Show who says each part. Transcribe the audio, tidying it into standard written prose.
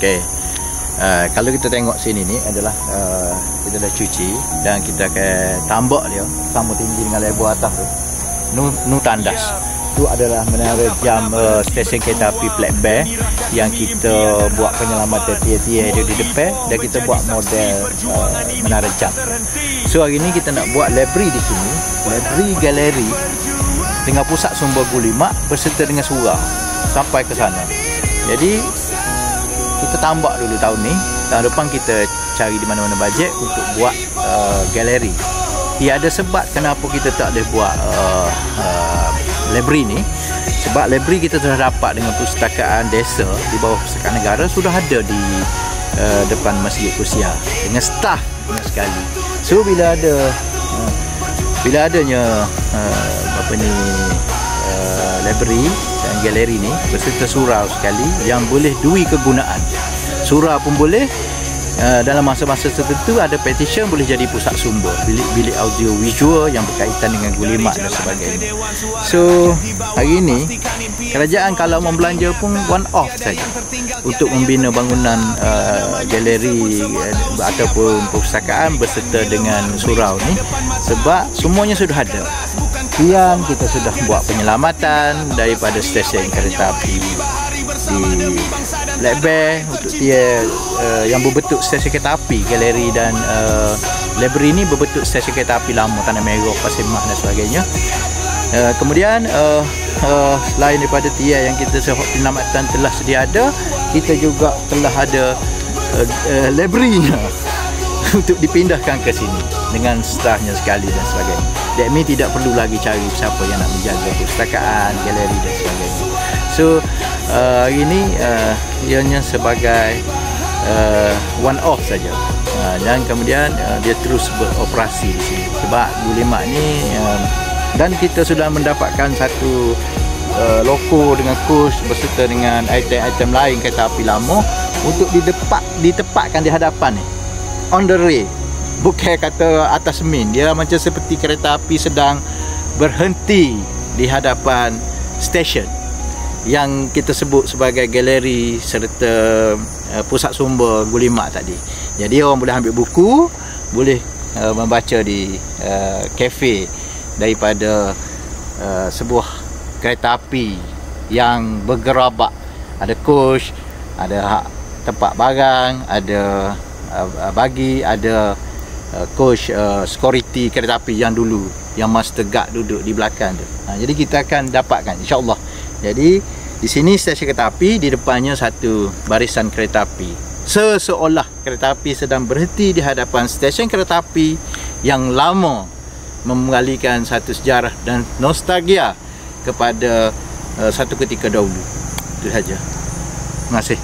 Speaker 1: Okey. Kalau kita tengok sini ni adalah kita dah cuci dan kita akan tambak dia sama tinggi dengan lebar atas tu. Nu tandas. Itu adalah menara jam stesen kereta api Black Bear yang kita buat penyelamatan tier-tier dia di depan dan kita buat model menara jam. So hari ni kita nak buat library di sini, library galeri dengan pusat sumber gulimat berserta dengan surau sampai ke sana. Jadi kita tambak dulu tahun ni. Tahun depan kita cari di mana-mana bajet untuk buat galeri. Ada sebab kenapa kita tak boleh buat library ni. Sebab library kita sudah dapat dengan Perpustakaan Desa di bawah Perpustakaan Negara, sudah ada di depan Masjid Kusia dengan staff banyak sekali. So bila adanya library dan galeri ni berserta surau sekali yang boleh dui kegunaan. Surau pun boleh, dalam masa-masa tertentu ada petition boleh jadi pusat sumber, bilik-bilik audio visual yang berkaitan dengan gulimat dan sebagainya. So hari ini kerajaan kalau membelanja pun one off saja untuk membina bangunan galeri ataupun perpustakaan berserta dengan surau ni, sebab semuanya sudah ada. Kian kita sudah buat penyelamatan daripada stesen kereta api di Black Bear untuk tier yang berbentuk stesen kereta api galeri dan library ni berbentuk stesen kereta api lama Tanah Merah, Pasir Mas dan sebagainya. Kemudian selain daripada tier yang kita penyelamatan telah sedia ada, kita juga telah ada library untuk dipindahkan ke sini dengan staffnya sekali dan sebagainya. That means tidak perlu lagi cari siapa yang nak menjaga perpustakaan, galeri dan sebagainya. So hari ini ianya sebagai one off saja, dan kemudian dia terus beroperasi di sini sebab gulimat ni, dan kita sudah mendapatkan satu loko dengan kurs berserta dengan item-item lain kereta api lama untuk ditempatkan di hadapan ni, on the rail. Bukan kata atas semin, dia macam seperti kereta api sedang berhenti di hadapan stesen yang kita sebut sebagai galeri serta pusat sumber gulimat tadi. Jadi orang boleh ambil buku, boleh membaca di kafe daripada sebuah kereta api yang bergerabak. Ada coach, ada tempat barang, ada bagi, ada coach security kereta api yang dulu yang master guard duduk di belakang tu. Jadi kita akan dapatkan insya-Allah. Jadi di sini stesen kereta api, di depannya satu barisan kereta api. Seolah kereta api sedang berhenti di hadapan stesen kereta api yang lama, mengembalikan satu sejarah dan nostalgia kepada satu ketika dahulu. Itu saja. Terima kasih.